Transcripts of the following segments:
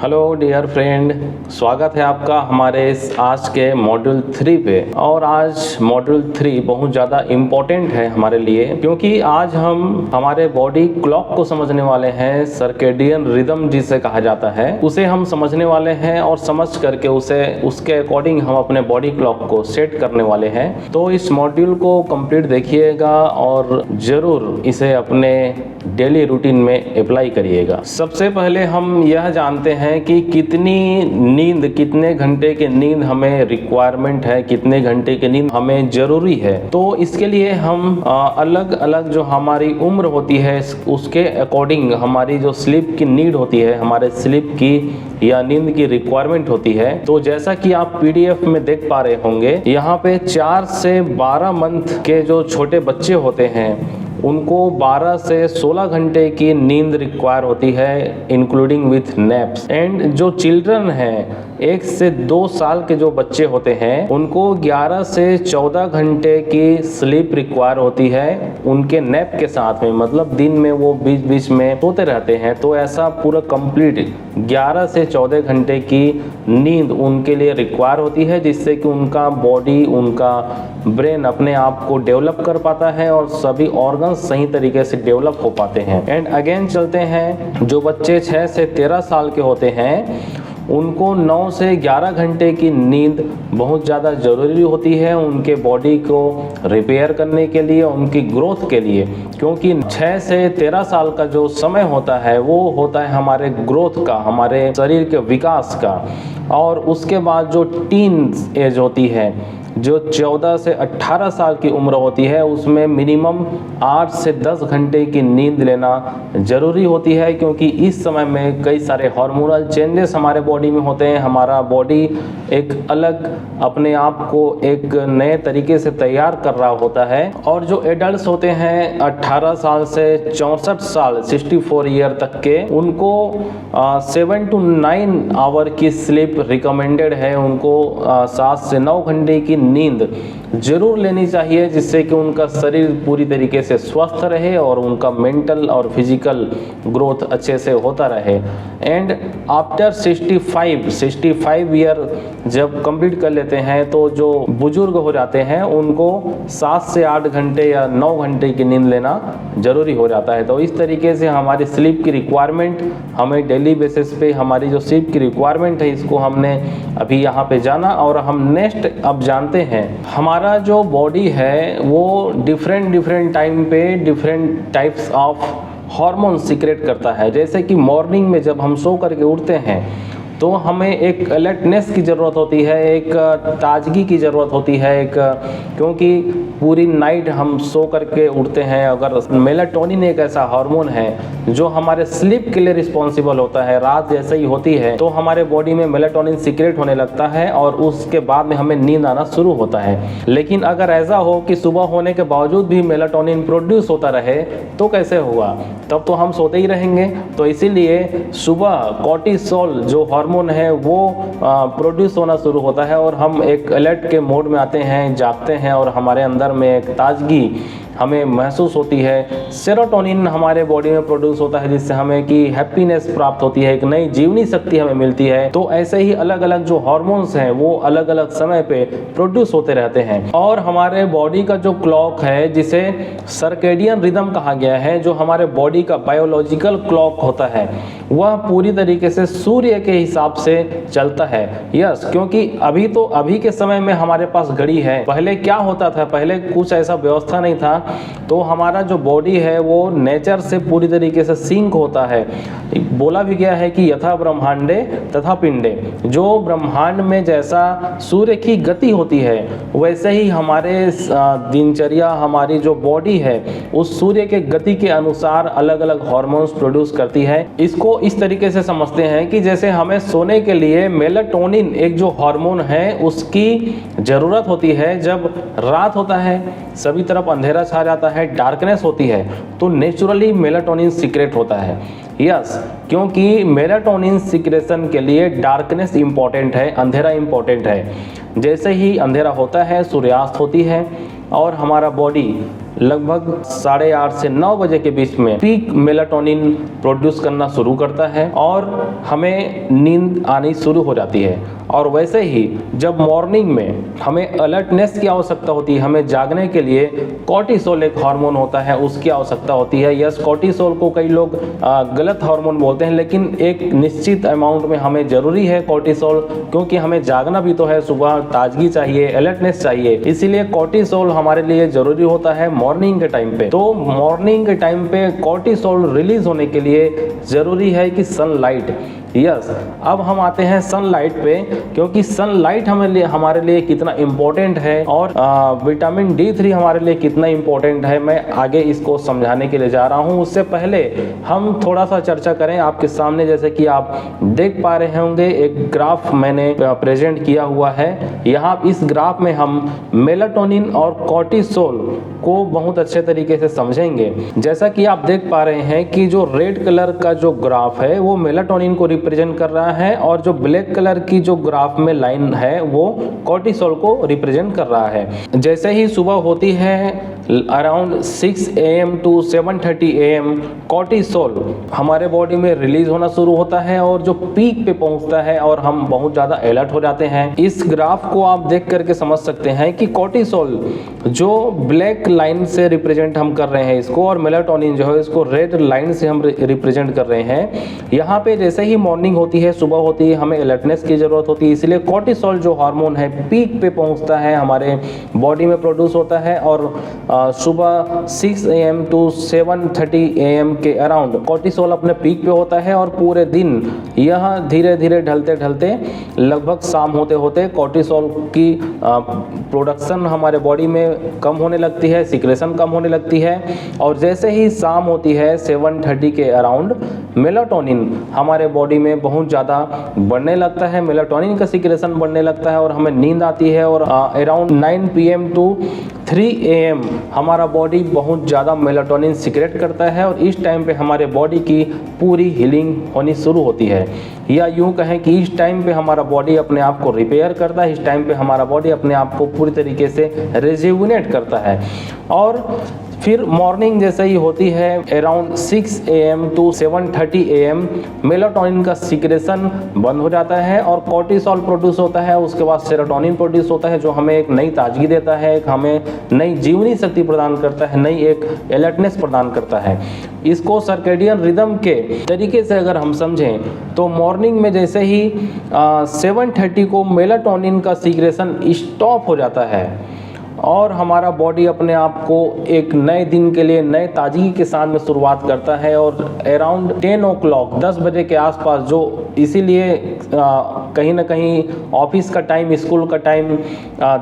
Hello dear friend, स्वागत है आपका हमारे इस आज के मॉड्यूल 3 पे। और आज मॉड्यूल 3 बहुत ज़्यादा इम्पोर्टेंट है हमारे लिए, क्योंकि आज हम हमारे बॉडी क्लॉक को समझने वाले हैं। सर्केडियन रिदम जिसे कहा जाता है, उसे हम समझने वाले हैं और समझ करके उसके अकॉर्डिंग हम अपने बॉडी क्लॉक को सेट करने वाले हैं। तो इस मॉड्यूल को कंप्लीट देखिएगा और ज़रूर इसे अपने डेली रूटीन में अप्लाई करिएगा। सबसे पहले हम यह जानते हैं कि कितनी नींद, कितने घंटे की नींद हमें रिक्वायरमेंट है, कितने घंटे की नींद हमें ज़रूरी है। तो इसके लिए हम अलग अलग जो हमारी उम्र होती है उसके अकॉर्डिंग हमारी जो स्लीप की नीड होती है, हमारे स्लीप की या नींद की रिक्वायरमेंट होती है। तो जैसा कि आप पीडीएफ में देख पा रहे होंगे, यहाँ पे 4 से 12 मंथ के जो छोटे बच्चे होते हैं उनको 12 से 16 घंटे की नींद रिक्वायर होती है, इंक्लूडिंग विथ नैप्स। एंड जो चिल्ड्रन हैं 1 से 2 साल के जो बच्चे होते हैं उनको 11 से 14 घंटे की स्लीप रिक्वायर होती है उनके नैप के साथ में, मतलब दिन में वो बीच बीच में सोते रहते हैं। तो ऐसा पूरा कंप्लीट 11 से 14 घंटे की नींद उनके लिए रिक्वायर होती है, जिससे कि उनका बॉडी, उनका ब्रेन अपने आप को डेवलप कर पाता है और सभी ऑर्गन सही तरीके से डेवलप हो पाते हैं। एंड अगेन चलते हैं, जो बच्चे 6 से 13 साल के होते हैं उनको 9 से 11 घंटे की नींद बहुत ज़्यादा ज़रूरी होती है उनके बॉडी को रिपेयर करने के लिए, उनकी ग्रोथ के लिए। क्योंकि 6 से 13 साल का जो समय होता है वो होता है हमारे ग्रोथ का, हमारे शरीर के विकास का। और उसके बाद जो टीन एज होती है, जो 14 से 18 साल की उम्र होती है, उसमें मिनिमम 8 से 10 घंटे की नींद लेना ज़रूरी होती है। क्योंकि इस समय में कई सारे हार्मोनल चेंजेस हमारे बॉडी में होते हैं। हमारा बॉडी एक अलग अपने आप को एक नए तरीके से तैयार कर रहा होता है। और जो एडल्ट होते हैं 18 साल से 64 साल 64 ईयर तक के, उनको 7 to 9 आवर की स्लीप रिकमेंडेड है। उनको 7 से 9 घंटे की नींद जरूर लेनी चाहिए, जिससे कि उनका शरीर पूरी तरीके से स्वस्थ रहे और उनका मेंटल और फिजिकल ग्रोथ अच्छे से होता रहे। एंड आफ्टर 65 ईयर जब कंप्लीट कर लेते हैं तो जो बुजुर्ग हो जाते हैं उनको 7 से 8 घंटे या 9 घंटे की नींद लेना जरूरी हो जाता है। तो इस तरीके से हमारी स्लीप की रिक्वायरमेंट, हमें डेली बेसिस पे हमारी जो स्लीप की रिक्वायरमेंट है इसको हमने अभी यहाँ पे जाना। और हम नेक्स्ट अब जानते हैं, हमारा जो बॉडी है वो डिफरेंट टाइम पे different types of hormone secrete करता है। जैसे कि मॉर्निंग में जब हम सो करके उठते हैं तो हमें एक अलर्टनेस की ज़रूरत होती है, एक ताजगी की ज़रूरत होती है, क्योंकि पूरी नाइट हम सो करके उठते हैं। अगर मेलाटोनिन एक ऐसा हार्मोन है जो हमारे स्लीप के लिए रिस्पॉन्सिबल होता है, रात जैसे ही होती है तो हमारे बॉडी में मेलाटोनिन सीक्रेट होने लगता है और उसके बाद में हमें नींद आना शुरू होता है। लेकिन अगर ऐसा हो कि सुबह होने के बावजूद भी मेलाटोनिन प्रोड्यूस होता रहे तो कैसे होगा, तब तो हम सोते ही रहेंगे। तो इसीलिए सुबह कॉर्टिसोल जो हार्मोन है वो प्रोड्यूस होना शुरू होता है और हम एक अलर्ट के मोड में आते हैं, जागते हैं और हमारे अंदर में एक ताजगी हमें महसूस होती है। सेरोटोनिन हमारे बॉडी में प्रोड्यूस होता है, जिससे हमें कि हैप्पीनेस प्राप्त होती है, एक नई जीवनी शक्ति हमें मिलती है। तो ऐसे ही अलग अलग जो हार्मोन्स हैं वो अलग अलग समय पे प्रोड्यूस होते रहते हैं। और हमारे बॉडी का जो क्लॉक है, जिसे सर्केडियन रिदम कहा गया है, जो हमारे बॉडी का बायोलॉजिकल क्लॉक होता है, वह पूरी तरीके से सूर्य के हिसाब से चलता है। यस, क्योंकि अभी के समय में हमारे पास घड़ी है। पहले क्या होता था, पहले कुछ ऐसा व्यवस्था नहीं था। तो हमारा जो बॉडी है वो नेचर से पूरी तरीके से सिंक होता है। बोला भी गया है कि यथा ब्रह्मांडे तथा पिंडे, जो ब्रह्मांड में जैसा सूर्य की गति होती है वैसे ही हमारे दिनचर्या, हमारी जो बॉडी है उस सूर्य के गति के अनुसार अलग अलग हार्मोन्स प्रोड्यूस करती है। इसको इस तरीके से समझते हैं कि जैसे हमें सोने के लिए मेलाटोनिन एक जो हार्मोन है उसकी ज़रूरत होती है। जब रात होता है, सभी तरफ अंधेरा छा जाता है, डार्कनेस होती है, तो नेचुरली मेलाटोनिन सीक्रेट होता है। यस, क्योंकि मेलाटोनिन सीक्रेशन के लिए डार्कनेस इम्पॉर्टेंट है, अंधेरा इम्पॉर्टेंट है। जैसे ही अंधेरा होता है सूर्यास्त होती है और हमारा बॉडी लगभग 8:30 से 9 बजे के बीच में पीक मेलाटोनिन प्रोड्यूस करना शुरू करता है और हमें नींद आनी शुरू हो जाती है। और वैसे ही जब मॉर्निंग में हमें अलर्टनेस की आवश्यकता होती है, हमें जागने के लिए कॉर्टिसोल एक हार्मोन होता है, उसकी आवश्यकता होती है। यस, कॉर्टिसोल को कई लोग गलत हार्मोन बोलते हैं, लेकिन एक निश्चित अमाउंट में हमें ज़रूरी है कॉर्टिसोल, क्योंकि हमें जागना भी तो है, सुबह ताजगी चाहिए, अलर्टनेस चाहिए, इसीलिए कॉर्टिसोल हमारे लिए ज़रूरी होता है मॉर्निंग के टाइम पे। तो मॉर्निंग के टाइम पे कॉर्टिसोल रिलीज होने के लिए ज़रूरी है कि सनलाइट। यस, अब हम आते हैं सनलाइट पे, क्योंकि सनलाइट हमारे लिए कितना इम्पोर्टेंट है और विटामिन D3 हमारे लिए कितना इम्पोर्टेंट है, मैं आगे इसको समझाने के लिए जा रहा हूँ। उससे पहले हम थोड़ा सा चर्चा करें आपके सामने। जैसे कि आप देख पा रहे होंगे, एक ग्राफ मैंने प्रेजेंट किया हुआ है। यहाँ इस ग्राफ में हम मेलाटोनिन और कॉर्टिसोल को बहुत अच्छे तरीके से समझेंगे। जैसा कि आप देख पा रहे हैं कि जो रेड कलर का जो ग्राफ है वो मेलाटोनिन को रिप्रेजेंट कर रहा है, और जो ब्लैक कलर की जो ग्राफ में लाइन है वो कॉर्टिसोल को रिप्रेजेंट कर रहा है। जैसे ही सुबह होती है around 6 AM to 7:30 AM cortisol हमारे बॉडी में रिलीज होना शुरू होता है और जो पीक पे पहुंचता है और हम बहुत ज़्यादा अलर्ट हो जाते हैं। इस ग्राफ को आप देख करके समझ सकते हैं कि कॉर्टिसोल जो ब्लैक लाइन से रिप्रेजेंट हम कर रहे हैं इसको, और मेलाटोनिन जो है इसको रेड लाइन से हम रिप्रेजेंट कर रहे हैं। यहाँ पे जैसे ही मॉर्निंग होती है, सुबह होती है, हमें अलर्टनेस की ज़रूरत होती है, इसलिए कॉर्टिसोल जो हार्मोन है पीक पे पहुँचता है, हमारे बॉडी में प्रोड्यूस होता है, और सुबह 6 AM टू 7:30 AM के अराउंड कॉर्टिसोल अपने पीक पे होता है, और पूरे दिन यह धीरे धीरे ढलते ढलते लगभग शाम होते होते कॉर्टिसोल की प्रोडक्शन हमारे बॉडी में कम होने लगती है, सिक्रेशन कम होने लगती है। और जैसे ही शाम होती है 7:30 के अराउंड मेलाटोनिन हमारे बॉडी में बहुत ज़्यादा बढ़ने लगता है, मेलाटोनिन का सिक्रेशन बढ़ने लगता है और हमें नींद आती है। और अराउंड 9 PM टू 3 AM हमारा बॉडी बहुत ज़्यादा मेलाटोनिन सिक्रेट करता है, और इस टाइम पे हमारे बॉडी की पूरी हीलिंग होनी शुरू होती है। या यूँ कहें कि इस टाइम पे हमारा बॉडी अपने आप को रिपेयर करता है, इस टाइम पे हमारा बॉडी अपने आप को पूरी तरीके से रिजुविनेट करता है। और फिर मॉर्निंग जैसे ही होती है around 6 AM to 7:30 AM melatonin का सिक्रेशन बंद हो जाता है और कॉर्टिसोल प्रोड्यूस होता है। उसके बाद सेरोटोनिन प्रोड्यूस होता है, जो हमें एक नई ताजगी देता है, एक हमें नई जीवनी शक्ति प्रदान करता है, नई एक अलर्टनेस प्रदान करता है। इसको सर्केडियन रिदम के तरीके से अगर हम समझें तो मॉर्निंग में जैसे ही 7:30 को मेलाटोनिन का सिक्रेशन स्टॉप हो जाता है और हमारा बॉडी अपने आप को एक नए दिन के लिए नए ताजगी के साथ में शुरुआत करता है। और अराउंड 10 o'clock 10 बजे के आसपास, जो इसीलिए कहीं ना कहीं ऑफिस का टाइम, स्कूल का टाइम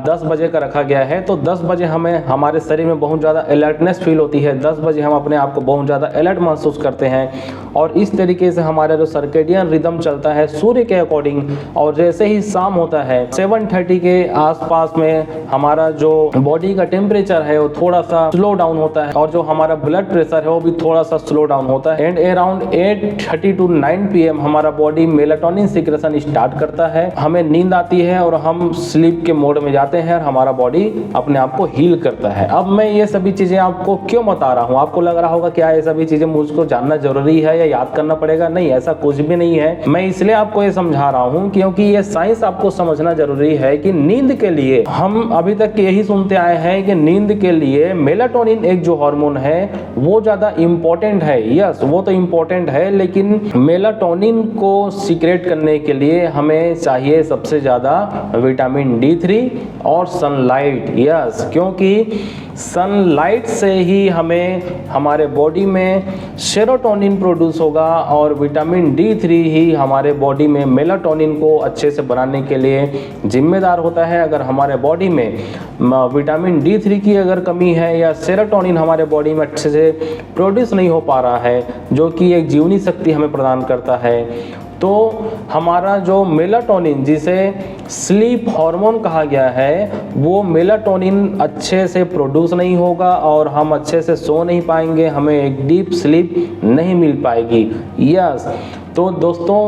10 बजे का रखा गया है, तो 10 बजे हमें हमारे शरीर में बहुत ज़्यादा अलर्टनेस फील होती है। 10 बजे हम अपने आप को बहुत ज़्यादा अलर्ट महसूस करते हैं, और इस तरीके से हमारा जो सर्केडियन रिदम चलता है सूर्य के अकॉर्डिंग। और जैसे ही शाम होता है 7:30 के आसपास में हमारा जो बॉडी का टेम्परेचर है वो थोड़ा सा स्लो डाउन होता है, और जो हमारा ब्लड प्रेशर है वो भी थोड़ा सा स्लो डाउन होता है। एंड अराउंड 8:30 टू 9 PM हमारा बॉडी मेलाटोनिन सिक्रेशन स्टार्ट करता है, हमें नींद आती है और हम स्लीप के मोड में जाते हैं और हमारा बॉडी अपने आप को हील करता है। अब मैं ये सभी चीजें आपको क्यों बता रहा हूँ? आपको लग रहा होगा क्या ये सभी चीजें मुझको जानना जरूरी है या याद करना पड़ेगा? नहीं, ऐसा कुछ भी नहीं है। मैं इसलिए आपको ये समझा रहा हूँ क्योंकि ये साइंस आपको समझना जरूरी है कि नींद के लिए हम अभी तक यही सुनते आए हैं कि नींद के लिए मेलाटोनिन एक जो हार्मोन है वो ज्यादा इंपॉर्टेंट है। यस, वो तो इंपॉर्टेंट है, लेकिन मेलाटोनिन को सीक्रेट करने के लिए हमें चाहिए सबसे ज्यादा विटामिन D3 और सनलाइट। यस, क्योंकि सनलाइट से ही हमें हमारे बॉडी में सेरोटोनिन प्रोड्यूस होगा और विटामिन D3 ही हमारे बॉडी में मेलाटोनिन को अच्छे से बनाने के लिए जिम्मेदार होता है। अगर हमारे बॉडी में विटामिन D3 की अगर कमी है या सेरोटोनिन हमारे बॉडी में अच्छे से प्रोड्यूस नहीं हो पा रहा है, जो कि एक जीवनी शक्ति हमें प्रदान करता है, तो हमारा जो मेलाटोनिन, जिसे स्लीप हार्मोन कहा गया है, वो मेलाटोनिन अच्छे से प्रोड्यूस नहीं होगा और हम अच्छे से सो नहीं पाएंगे, हमें एक डीप स्लीप नहीं मिल पाएगी। यस, तो दोस्तों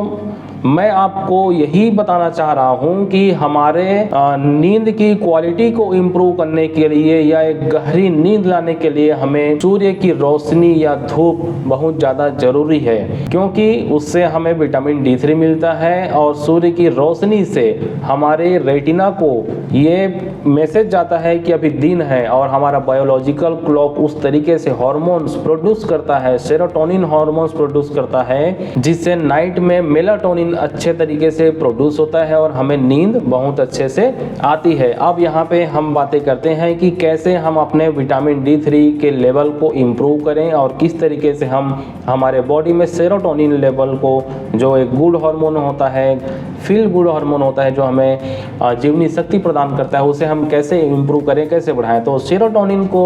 मैं आपको यही बताना चाह रहा हूँ कि हमारे नींद की क्वालिटी को इम्प्रूव करने के लिए या एक गहरी नींद लाने के लिए हमें सूर्य की रोशनी या धूप बहुत ज़्यादा ज़रूरी है, क्योंकि उससे हमें विटामिन D3 मिलता है और सूर्य की रोशनी से हमारे रेटिना को ये मैसेज जाता है कि अभी दिन है और हमारा बायोलॉजिकल क्लॉक उस तरीके से हार्मोन्स प्रोड्यूस करता है, सेरोटोनिन हार्मोन्स प्रोड्यूस करता है, जिससे नाइट में मेलाटोनिन अच्छे तरीके से प्रोड्यूस होता है और हमें नींद बहुत अच्छे से आती है। अब यहाँ पे हम बातें करते हैं कि कैसे हम अपने विटामिन D3 के लेवल को इम्प्रूव करें और किस तरीके से हम हमारे बॉडी में सेरोटोनिन लेवल को, जो एक गुड हार्मोन होता है, फील गुड हार्मोन होता है, जो हमें जीवनी शक्ति प्रदान करता है, उसे हम कैसे इम्प्रूव करें, कैसे बढ़ाएं। तो सेरोटोनिन को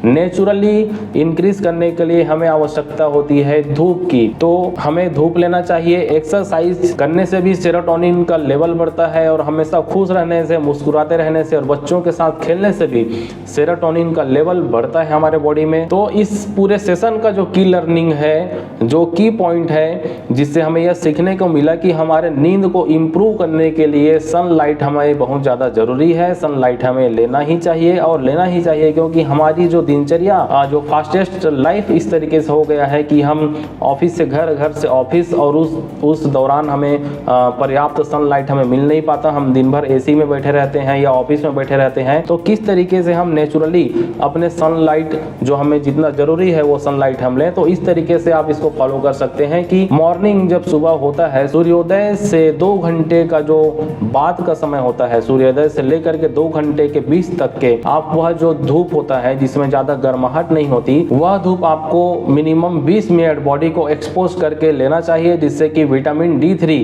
नेचुरली इंक्रीज करने के लिए हमें आवश्यकता होती है धूप की। तो हमें धूप लेना चाहिए। एक्सरसाइज करने से भी सेरोटोनिन का लेवल बढ़ता है और हमेशा खुश रहने से, मुस्कुराते रहने से और बच्चों के साथ खेलने से भी सेरोटोनिन का लेवल बढ़ता है हमारे बॉडी में। तो इस पूरे सेशन का जो की लर्निंग है, जो की पॉइंट है, जिससे हमें यह सीखने को मिला कि हमारे नींद को इम्प्रूव करने के लिए सनलाइट हमें बहुत ज़्यादा ज़रूरी है। सनलाइट हमें लेना ही चाहिए और लेना ही चाहिए, क्योंकि हमारी जो दिनचर्या, जो फास्टेस्ट लाइफ इस तरीके से हो गया है कि हम ऑफिस से घर, घर से ऑफिस, और उस दौरान हमें पर्याप्त सनलाइट हमें मिल नहीं पाता। हम दिन भर एसी में बैठे रहते हैं या ऑफिस में बैठे रहते हैं। तो किस तरीके से हम नेचुरली अपने सनलाइट, जो हमें जितना ज़रूरी है वो सनलाइट हम लें, तो इस तरीके से आप इसको फॉलो कर सकते हैं कि मॉर्निंग जब सुबह होता है, सूर्योदय से 2 घंटे का जो बाद का समय होता है, सूर्योदय से लेकर के 2 घंटे के बीच तक के, आप वह जो धूप होता है जिसमें ज़्यादा गर्माहट नहीं होती, वह धूप आपको मिनिमम 20 मिनट बॉडी को एक्सपोज करके लेना चाहिए, जिससे कि विटामिन D3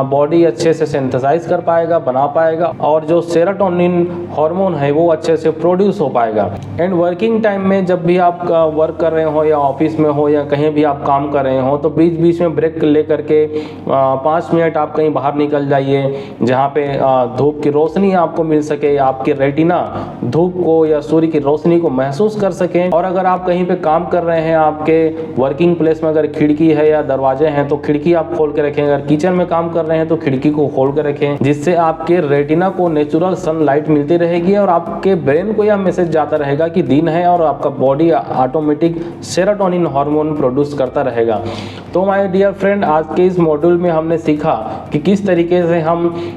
बॉडी अच्छे से सिंथेसाइज कर पाएगा, बना पाएगा, और जो सेरोटोनिन हार्मोन है वो अच्छे से प्रोड्यूस हो पाएगा। एंड वर्किंग टाइम में जब भी आप वर्क कर रहे हो या ऑफिस में हो या कहीं भी आप काम कर रहे हो, तो बीच बीच में ब्रेक ले करके 5 मिनट आप कहीं बाहर निकल जाइए, जहाँ पे धूप की रोशनी आपको मिल सके, आपके रेटिना धूप को या सूर्य की रोशनी को महसूस कर सकें। और अगर आप कहीं पे काम कर रहे हैं, आपके वर्किंग प्लेस में अगर खिड़की है या दरवाजे हैं, तो खिड़की आप खोल के रखें। अगर किचन में काम कर रहे हैं तो खिड़की को खोल के रखें, जिससे आपके रेटिना को नेचुरल सनलाइट मिलती रहेगी और आपके ब्रेन को यह मैसेज जाता रहेगा कि दिन है, और आपका body automatic serotonin hormone produce करता रहेगा। तो माय डियर फ्रेंड, आज के इस मॉड्यूल में हमने सीखा कि किस तरीके से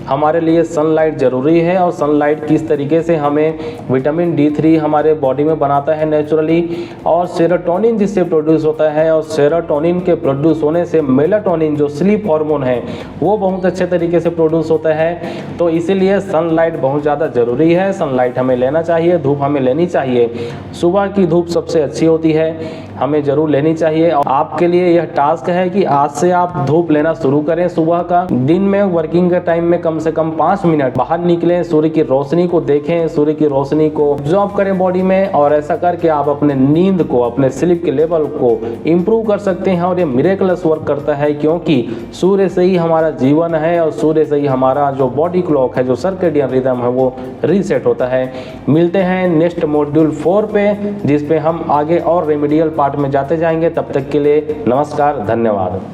हमारे लिए सनलाइट ज़रूरी है और सनलाइट किस तरीके से हमें विटामिन D3 हमारे बॉडी में बनाता है नेचुरली, और सेरोटोनिन जिससे प्रोड्यूस होता है, और सेरोटोनिन के प्रोड्यूस होने से मेलाटोनिन जो स्लीप हार्मोन है वो बहुत अच्छे तरीके से प्रोड्यूस होता है। तो इसीलिए सनलाइट बहुत ज़्यादा ज़रूरी है। सनलाइट हमें लेना चाहिए, धूप हमें लेनी चाहिए। सुबह की धूप सबसे अच्छी होती है, हमें ज़रूर लेनी चाहिए। और आपके लिए यह टास्क है कि आज से आप धूप लेना शुरू करें। सुबह का, दिन में वर्किंग के टाइम में कम से कम 5 मिनट बाहर निकलें, सूर्य की रोशनी को देखें, सूर्य की रोशनी को ऑब्जॉर्व करें बॉडी में, और ऐसा करके आप अपने नींद को, अपने स्लीप के लेवल को इम्प्रूव कर सकते हैं। और ये मिरेकलस वर्क करता है, क्योंकि सूर्य से ही हमारा जीवन है और सूर्य से ही हमारा जो बॉडी क्लॉक है, जो सर्केडियन रिदम है, वो रीसेट होता है। मिलते हैं नेक्स्ट मॉड्यूल 4 पे, जिस पे हम आगे और रेमेडियल पार्ट में जाते जाएंगे। तब तक के लिए नमस्कार, धन्यवाद।